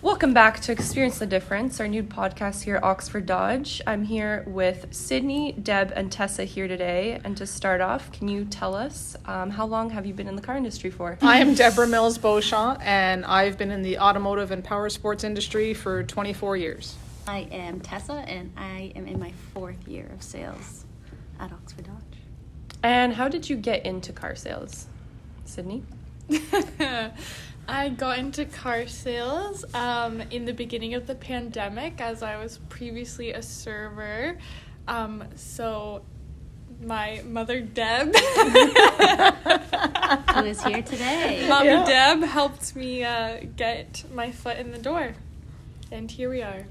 Welcome back to Experience the Difference, our new podcast here at Oxford Dodge. I'm here with Sydney, Deb, and Tessa here today. And to start off, can you tell us how long have you been in the car industry for? I am Deborah Mills-Beauchamp, and I've been in the automotive and power sports industry for 24 years. I am Tessa, and I am in my 4th year of sales at Oxford Dodge. And how did you get into car sales? Sydney? I got into car sales in the beginning of the pandemic, as I was previously a server. So my mother, Deb, Who is here today. Mommy Deb helped me get my foot in the door. And here we are.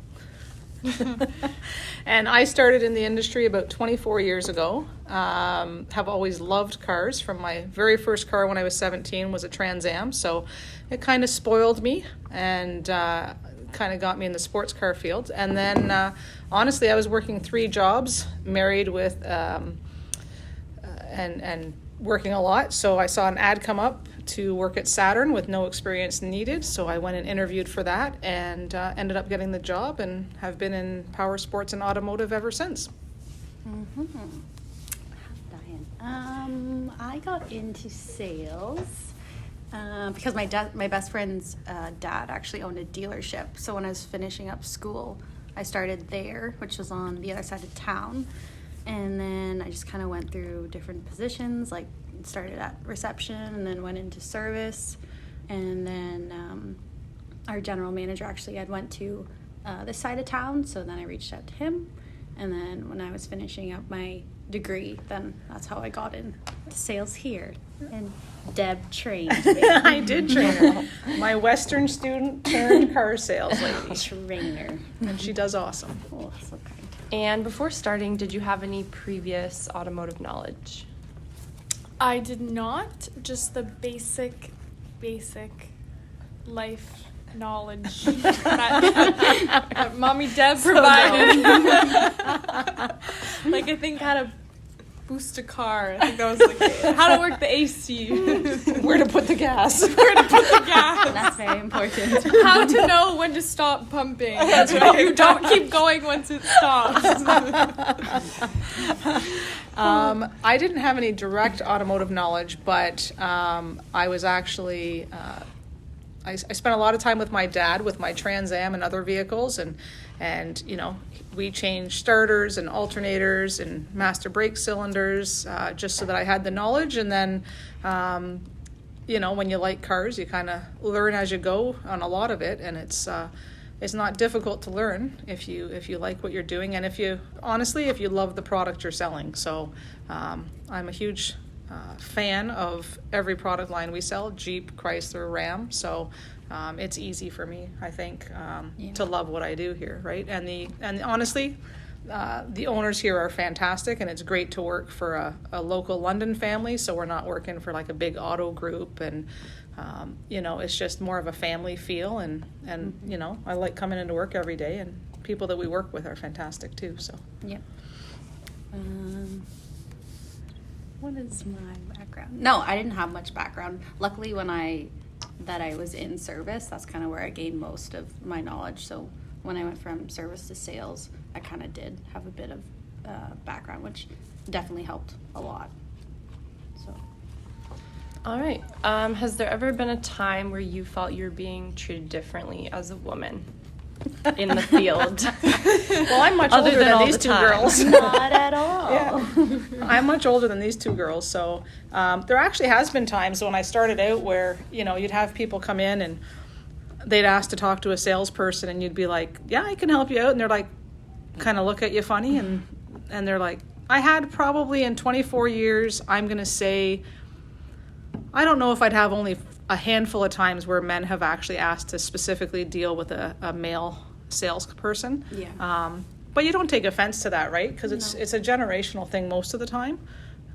And I started in the industry about 24 years ago. Have always loved cars. From my very first car when I was 17 was a Trans Am, so it kind of spoiled me and kind of got me in the sports car field. And then honestly, I was working 3 jobs, married with and working a lot. So I saw an ad come up to work at Saturn with no experience needed. So I went and interviewed for that and ended up getting the job and have been in power sports and automotive ever since. Diane. I got into sales because my best friend's dad actually owned a dealership. So when I was finishing up school, I started there, which was on the other side of town. And then I just kind of went through different positions, like started at reception and then went into service. And then our general manager actually had went to this side of town, so then I reached out to him. And then when I was finishing up my degree, then that's how I got into sales here. And Deb trained me. I did train her. My Western student turned car sales lady. Trainer. And she does awesome. Oh, so kind. And before starting, did you have any previous automotive knowledge? I did not, just the basic life knowledge that Mommy Deb provided. Like, I think how to boost a car. I think that was like how to work the AC. Where to put the gas. Where to put the gas. That's very important. How to know when to stop pumping. That's right. You don't keep going once it stops. I didn't have any direct automotive knowledge, but I was actually, I spent a lot of time with my dad with my Trans Am and other vehicles, and you know, we changed starters and alternators and master brake cylinders just so that I had the knowledge. And then, you know, when you like cars, you kind of learn as you go on a lot of it, and it's not difficult to learn if you like what you're doing, and if you love the product you're selling. So I'm a huge fan of every product line we sell, Jeep, Chrysler, Ram. So it's easy for me, I think, to love what I do here, right? And honestly, the owners here are fantastic, and it's great to work for a local London family. So we're not working for like a big auto group, and you know, it's just more of a family feel, and you know, I like coming into work every day, and people that we work with are fantastic too. So Yep. What is my background? No, I didn't have much background. Luckily, when I was in service, that's kind of where I gained most of my knowledge. So when I went from service to sales, I kind of did have a bit of background, which definitely helped a lot. So. All right. Has there ever been a time where you felt you were being treated differently as a woman in the field? well, I'm much older than these 2 girls. Not at all. Yeah. I'm much older than these 2 girls, so there actually has been times when I started out where, you know, you'd have people come in and they'd ask to talk to a salesperson, and you'd be like, yeah, I can help you out, and they're like, kind of look at you funny, and they're like, I had probably in 24 years, I'm going to say, I don't know if I'd have only a handful of times where men have actually asked to specifically deal with a male salesperson. Yeah. But you don't take offense to that, right? Because it's a generational thing most of the time.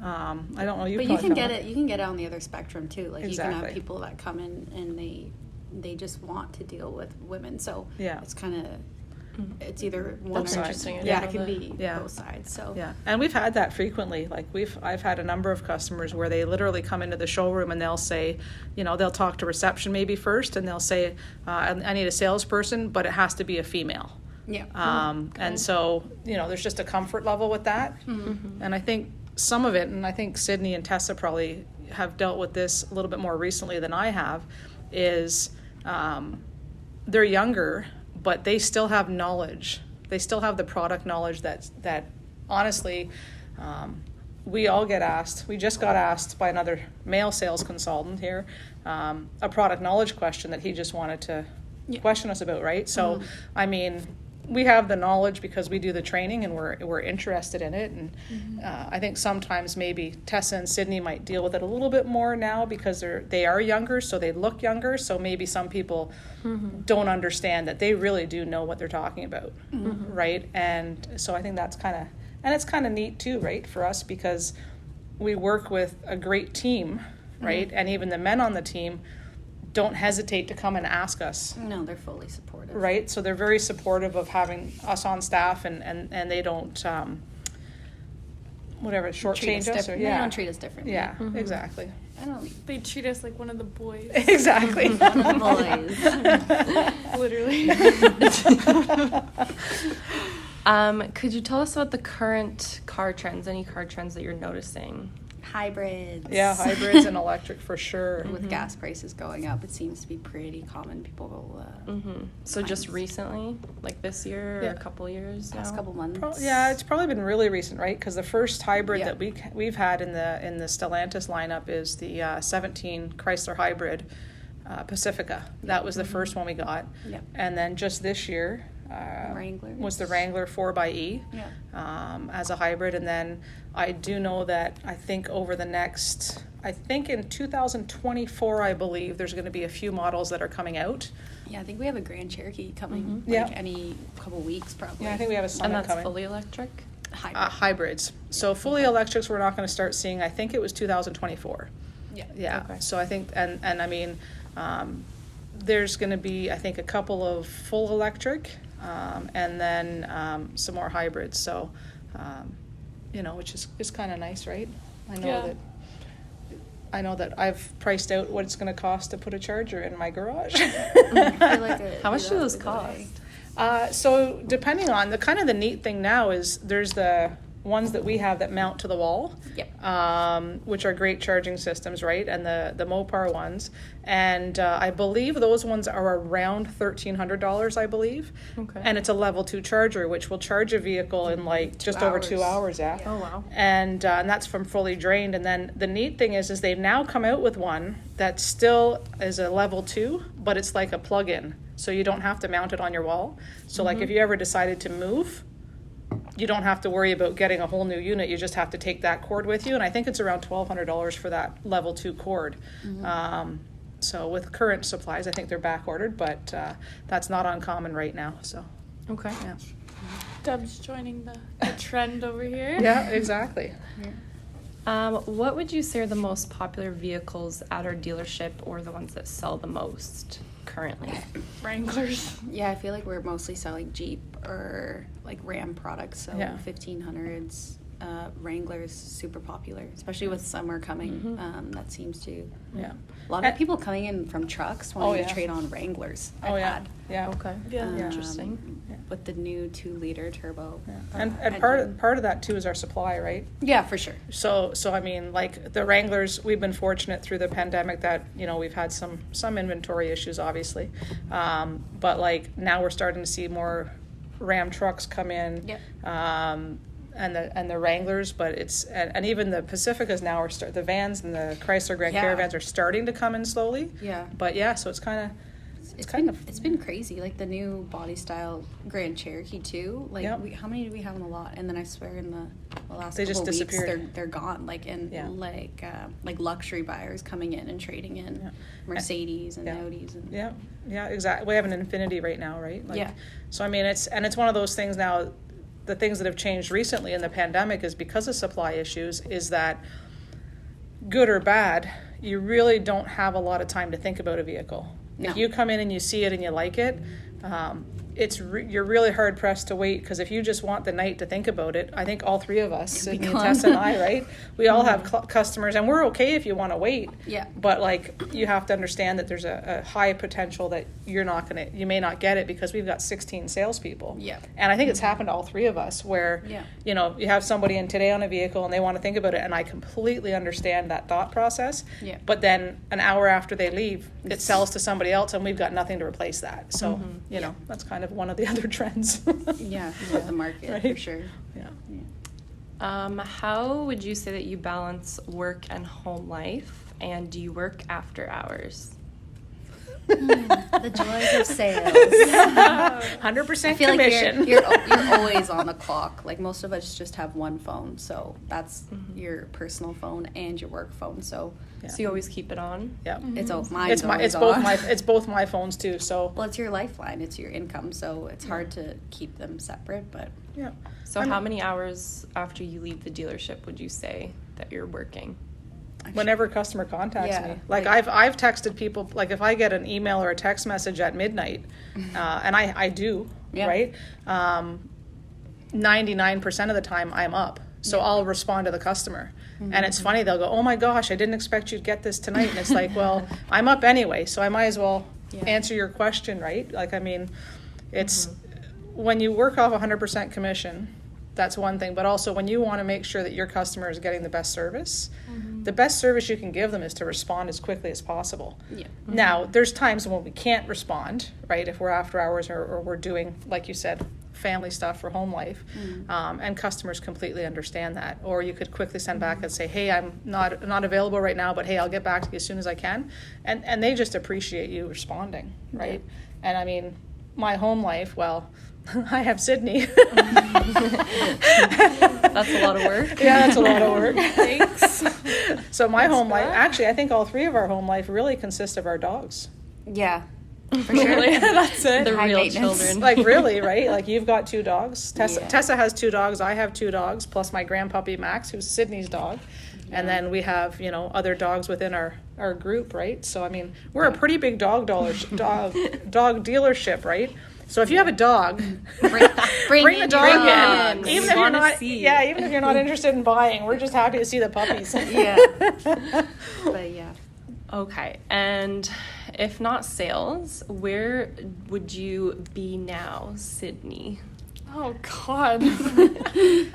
I don't know. But you can get it. You can get it on the other spectrum too. Like Exactly. You can have people that come in and they just want to deal with women. So Yeah. it's kind of it's either one That's or interesting. I didn't Yeah, know it can that. be Yeah. both sides. So Yeah, and we've had that frequently. Like I've had a number of customers where they literally come into the showroom and they'll say, they'll talk to reception maybe first, and they'll say, I need a salesperson, but it has to be a female. yeah. And so, there's just a comfort level with that. And I think some of it, and I think Sydney and Tessa probably have dealt with this a little bit more recently than I have, is they're younger, but they still have knowledge. They still have the product knowledge that honestly, we all get asked. We just got asked by another male sales consultant here a product knowledge question that he just wanted to question us about, right? So, I mean, we have the knowledge because we do the training and we're interested in it. And I think sometimes maybe Tessa and Sydney might deal with it a little bit more now because they are younger, so they look younger. So maybe some people don't understand that they really do know what they're talking about, right? And so I think that's it's kind of neat too, right, for us, because we work with a great team, right? And even the men on the team don't hesitate to come and ask us. No, they're fully supportive. Right, so they're very supportive of having us on staff, and they don't shortchange us. They don't treat us differently. Yeah, exactly. I don't. They treat us like one of the boys. Exactly. Boys. Literally. Could you tell us about the current car trends? Any car trends that you're noticing? Hybrids. Yeah, hybrids and electric for sure. With gas prices going up, it seems to be pretty common. People go. So just recently, like this year or a couple years Last now? couple months. It's probably been really recent, right? Because the first hybrid Yeah. that we've had in the Stellantis lineup is the 17 Chrysler Hybrid Pacifica. That was the first one we got. Yep. And then just this year Wrangler was the Wrangler 4xe as a hybrid. And then I do know that I think in 2024, I believe, there's going to be a few models that are coming out. Yeah, I think we have a Grand Cherokee coming Yeah. any couple weeks probably. Yeah, I think we have a And Summit that's coming. fully electric? Hybrid. Hybrids. So fully electrics we're not going to start seeing, I think it was 2024. Yeah. Yeah, Okay. so I think, and I mean, there's going to be, I think, a couple of full electric, and then some more hybrids. So, which is kind of nice, right? I know that I've priced out what it's going to cost to put a charger in my garage. How much do those cost? So depending on the neat thing now is there's the ones that we have that mount to the wall, which are great charging systems, right? And the Mopar ones, and I believe those ones are around $1,300, I believe. Okay. And it's a level 2 charger, which will charge a vehicle in like just over 2 hours. Yeah. Oh, wow. And that's from fully drained. And then the neat thing is they've now come out with one that still is a level 2, but it's like a plug-in, so you don't have to mount it on your wall. So like if you ever decided to move, you don't have to worry about getting a whole new unit. You just have to take that cord with you. And I think it's around $1,200 for that level 2 cord. So with current supplies, I think they're back ordered, but that's not uncommon right now. So, Okay. yeah. Deb's joining the trend over here. Yeah, exactly. What would you say are the most popular vehicles at our dealership, or the ones that sell the most currently? Wranglers. Yeah, I feel like we're mostly selling Jeep or like Ram products, so Yeah. 1500s. Wranglers super popular, especially with summer coming. That seems to Yeah. a lot of people coming in from trucks wanting yeah. to trade on Wranglers. Oh, I've yeah. had. Yeah. Okay. Yeah. Interesting. With the new 2-liter turbo. And engine. part of that too is our supply, right? Yeah, for sure. So I mean, like the Wranglers, we've been fortunate through the pandemic that we've had some inventory issues, obviously, but like now we're starting to see more Ram trucks come in. Yep. And the Wranglers, but and even the Pacificas now the vans and the Chrysler Grand Caravans are starting to come in slowly. Yeah. But yeah, so it's It's been crazy. Like the new body style Grand Cherokee too. Like how many do we have in the lot? And then I swear in the last They just couple weeks disappeared. they're gone. Like like luxury buyers coming in and trading in Mercedes and Audis and Yeah, exactly. We have an Infinity right now, right? Like, Yeah. So I mean, it's one of those things now. The things that have changed recently in the pandemic is because of supply issues. Is that good or bad? You really don't have a lot of time to think about a vehicle. No. If you come in and you see it and you like it, you're really hard pressed to wait, because if you just want the night to think about it, I think all three of us, Sydney and Tessa and I, right? We all have customers, and we're okay if you want to wait. Yeah. But like, you have to understand that there's a high potential that you may not get it, because we've got 16 salespeople. Yeah. And I think it's happened to all three of us, where you have somebody in today on a vehicle and they want to think about it, and I completely understand that thought process. Yeah. But then an hour after they leave, it sells to somebody else, and we've got nothing to replace that. So that's kind of one of the other trends. Yeah, with the market, Right? for sure. Yeah. How would you say that you balance work and home life, and do you work after hours? The joys of sales. 100% I feel commission. like you're always on the clock. Like, most of us just have one phone, so that's your personal phone and your work phone. So So you always keep it on? Yeah. mine's It's both my phones too. So well, it's your lifeline. It's your income, so it's hard to keep them separate. But yeah. So how many hours after you leave the dealership would you say that you're working? Whenever a customer contacts Yeah, me, like I've texted people, like if I get an email or a text message at midnight, and I do, right? 99% of the time I'm up, so I'll respond to the customer. And it's funny, they'll go, "Oh my gosh, I didn't expect you'd get this tonight." And it's like, well, I'm up anyway, so I might as well answer your question, right? Like, I mean, it's when you work off 100% commission, that's one thing, but also when you want to make sure that your customer is getting the best service, the best service you can give them is to respond as quickly as possible. Yeah. Now, there's times when we can't respond, right, if we're after hours or we're doing, like you said, family stuff for home life, and customers completely understand that. Or you could quickly send back and say, "Hey, I'm not available right now, but hey, I'll get back to you as soon as I can," and they just appreciate you responding, right? And I mean, my home life, well, I have Sydney. That's a lot of work. Yeah, that's a lot of work. Thanks. So my home life, actually, I think all three of our home life really consist of our dogs. yeah, for sure. That's it. The High real maintenance. children. Like, really, right? Like, you've got 2 dogs. Yeah. Tessa has 2 dogs. I have 2 dogs, plus my grandpuppy Max, who's Sydney's dog. And then we have, other dogs within our group, right? So, I mean, we're a pretty big dog dealership, right? So if you have a dog, bring the dog in. Even if you're not, even if you're not interested in buying, we're just happy to see the puppies. Yeah. But yeah. Okay, and if not sales, where would you be now, Sydney? Oh God.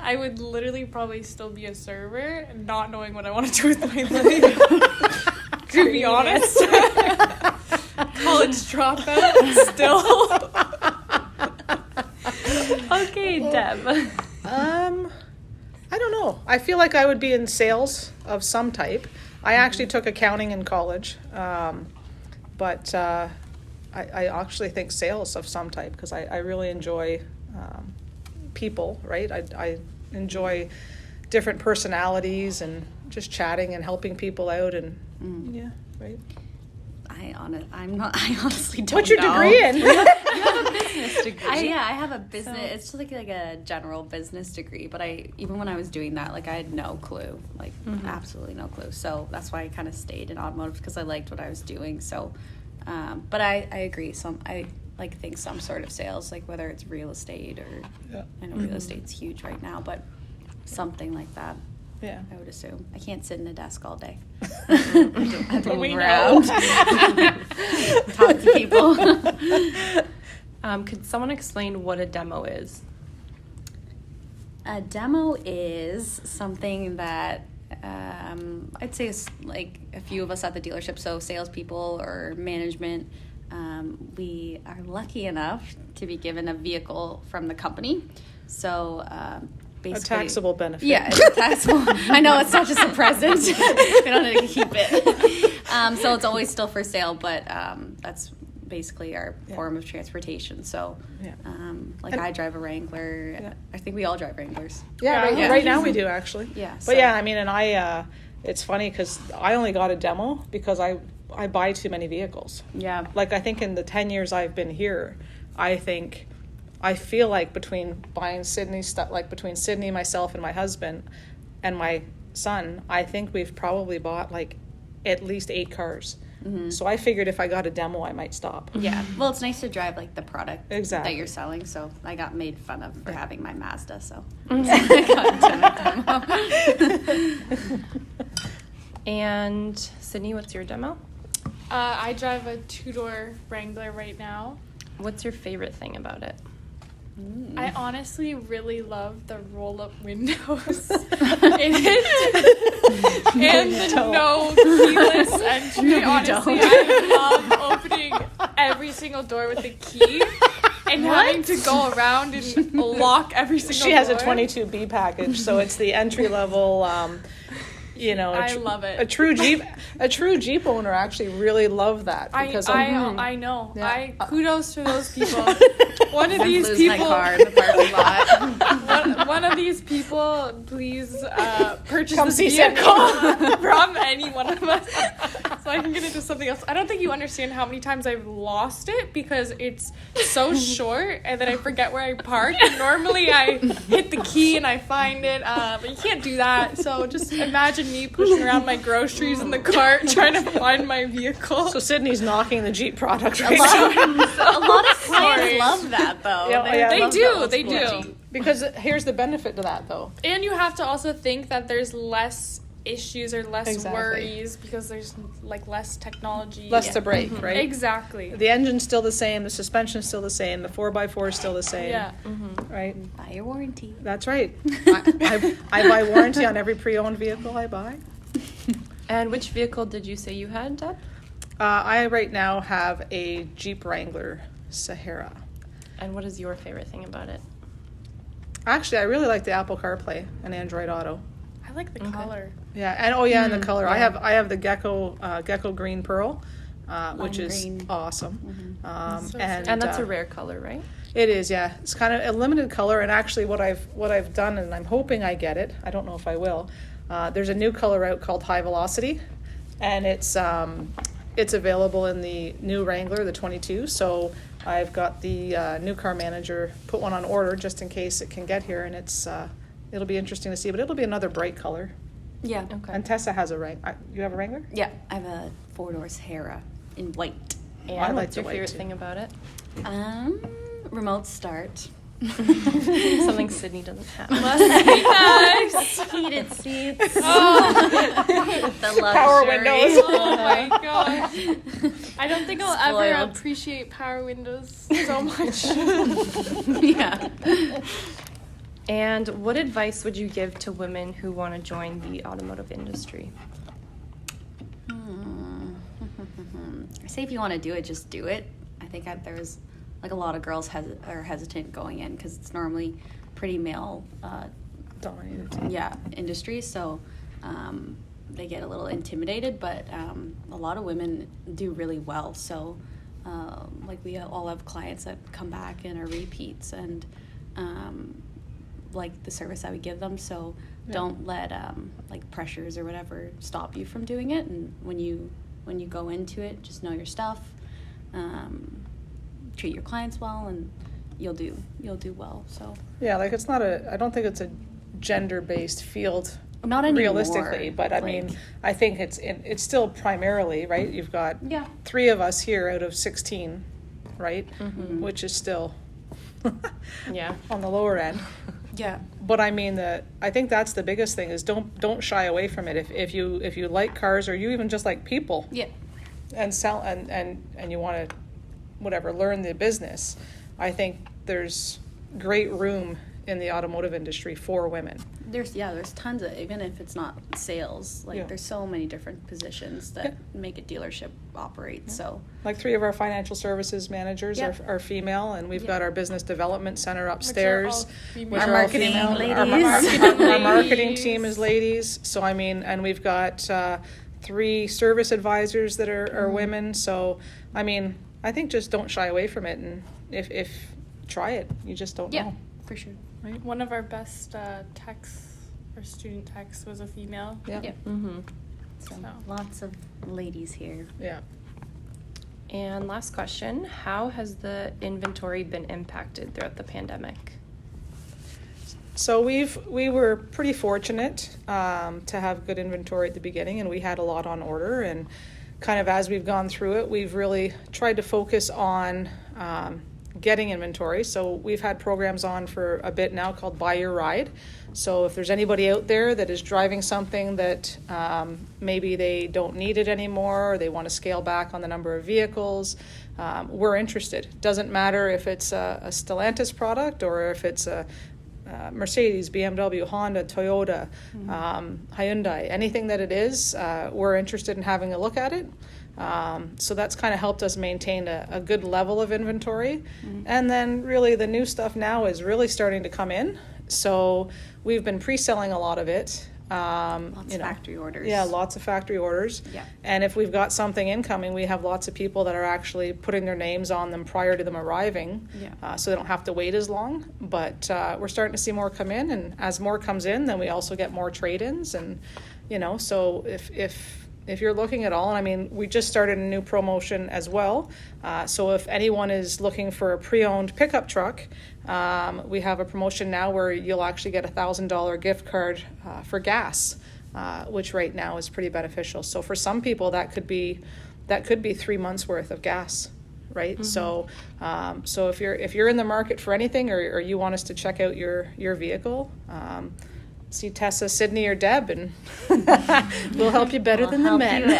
I would literally probably still be a server, not knowing what I want to do with my life. To be honest. College dropout still. Okay, Deb. I don't know. I feel like I would be in sales of some type. I actually took accounting in college, but I actually think sales of some type, because I really enjoy people, right? I enjoy different personalities and just chatting and helping people out, and yeah, right. I honestly don't know. What's your degree in? Business degree. I have a business. It's just like a general business degree. But even when I was doing that, like, I had no clue, like absolutely no clue. So that's why I kind of stayed in automotive, because I liked what I was doing. So, but I agree. I think some sort of sales, like whether it's real estate or I know real estate's huge right now, but something like that. Yeah. I would assume. I can't sit in a desk all day. I have to We move know. around, talk to people. Could someone explain what a demo is? A demo is something that I'd say is like a few of us at the dealership, so salespeople or management, we are lucky enough to be given a vehicle from the company. So basically, A taxable benefit. Yeah, it's a taxable. I know, it's not just a present. We don't have to keep it. So it's always still for sale, but that's basically our form of transportation. So, I drive a Wrangler. Yeah. I think we all drive Wranglers. Right now we do, actually. Yeah. But yeah, I mean, and it's funny because I only got a demo because I buy too many vehicles. Yeah. Like, I think in the 10 years I've been here, I feel like between buying Sydney stuff, like between Sydney, myself, and my husband, and my son, I think we've probably bought like at least 8 cars. So I figured if I got a demo, I might stop. Yeah. Well, it's nice to drive like the product Exactly. that you're selling. So I got made fun of for having my Mazda. So I got into a demo. And Sydney, what's your demo? I drive a 2-door Wrangler right now. What's your favorite thing about it? I honestly really love the roll-up windows in it, and the no keyless entry. Honestly, I love opening every single door with the key and having to go around and lock every single door. She has a 22B package, so it's the entry level. You know, I love it. A true Jeep owner actually really love that because I know. Yeah. Kudos to those people. One of I these lose people. my car in the parking lot. One of these people, please purchase Come this see vehicle Sitcom. from any one of us, so I can get into something else. I don't think you understand how many times I've lost it because it's so short, and then I forget where I parked. And normally, I hit the key and I find it, but you can't do that. So just imagine me pushing around my groceries in the cart trying to find my vehicle. So Sydney's knocking the Jeep product A right lot, now. a lot of Sorry. clients love that though. Yeah, yeah, They love do, that old they school do. Jeep. Because here's the benefit to that though. And you have to also think that there's less issues or less Exactly. worries because there's like less technology. Less to break, right? Exactly. The engine's still the same, the suspension's still the same, the 4x4 is still the same. Yeah. Right? Buy your warranty. That's right. I buy warranty on every pre-owned vehicle I buy. And which vehicle did you say you had, Deb? I right now have a Jeep Wrangler Sahara. And what is your favorite thing about it? Actually, I really like the Apple CarPlay and Android Auto. I like the color. Yeah, and and the color. yeah. I have the Gecko Green Pearl, which is green. awesome. So And that's a rare color, right? It is, yeah. It's kind of a limited color, and actually, what I've done, and I'm hoping I get it. I don't know if I will. There's a new color out called High Velocity, and it's available in the new Wrangler, the 22. So I've got the new car manager put one on order just in case it can get here, and it'll be interesting to see. But it'll be another bright color. Yeah. Okay. And Tessa has a Wrangler. You have a Wrangler? Yeah. I have a 4-door Sahara in white. And I like what's the your white, favorite too. thing about it? Remote start. Something Sydney doesn't have. Must be nice. Heated seats. Oh. The luxury. Power windows. Oh my gosh. I don't think I'll ever Spoiled. appreciate power windows so much. Yeah. And what advice would you give to women who want to join the automotive industry? I say if you want to do it, just do it. I think there's like a lot of girls are hesitant going in because it's normally pretty male, Dominated. yeah, industry. So they get a little intimidated, but a lot of women do really well. So like we all have clients that come back and are repeats and like the service that we give them. So don't let like pressures or whatever stop you from doing it. And when you go into it, just know your stuff, treat your clients well, and you'll do well. So Yeah, like it's not I don't think it's a gender-based field. not anymore. Realistically, but I mean, I think it's still primarily, right? You've got yeah. 3 of us here out of 16, right? Which is still Yeah. on the lower end. Yeah. But I mean, I think that's the biggest thing is don't shy away from it. If you like cars or you even just like people Yeah. and sell and you want to whatever learn the business, I think there's great room in the automotive industry for women. There's tons of, even if it's not sales, like Yeah. there's so many different positions that make a dealership operate. So Like 3 of our financial services managers Yeah. are female, and we've Yeah. got our business development center Which are upstairs. all female. which Our are all marketing female. ladies. Our marketing Ladies. team is ladies. So I mean, and we've got 3 service advisors that are women. So I mean, I think just don't shy away from it, and if try it, you just don't yeah, know. for sure. One of our best techs or student techs was a female. Yeah. Yeah. Mm-hmm. So So. lots of ladies here. Yeah. And last question, how has the inventory been impacted throughout the pandemic? So we were pretty fortunate to have good inventory at the beginning, and we had a lot on order, and kind of as we've gone through it, we've really tried to focus on getting inventory. So we've had programs on for a bit now called Buy Your Ride. So if there's anybody out there that is driving something that maybe they don't need it anymore, or they want to scale back on the number of vehicles, we're interested. Doesn't matter if it's a Stellantis product or if it's a Mercedes, BMW, Honda, Toyota, Hyundai, anything that it is, we're interested in having a look at it. So that's kind of helped us maintain a good level of inventory. And then really the new stuff now is really starting to come in. So we've been pre-selling a lot of it. Lots of factory orders. Yeah, lots of factory orders. Yeah. And if we've got something incoming, we have lots of people that are actually putting their names on them prior to them arriving, so they don't have to wait as long. But we're starting to see more come in, and as more comes in, then we also get more trade-ins. And, so if you're looking at all, and I mean, we just started a new promotion as well. So if anyone is looking for a pre-owned pickup truck, we have a promotion now where you'll actually get $1,000 gift card for gas, which right now is pretty beneficial. So for some people, that could be 3 months worth of gas, right? So if you're in the market for anything, or you want us to check out your vehicle, see Tessa, Sydney, or Deb, and we'll help you better than the men.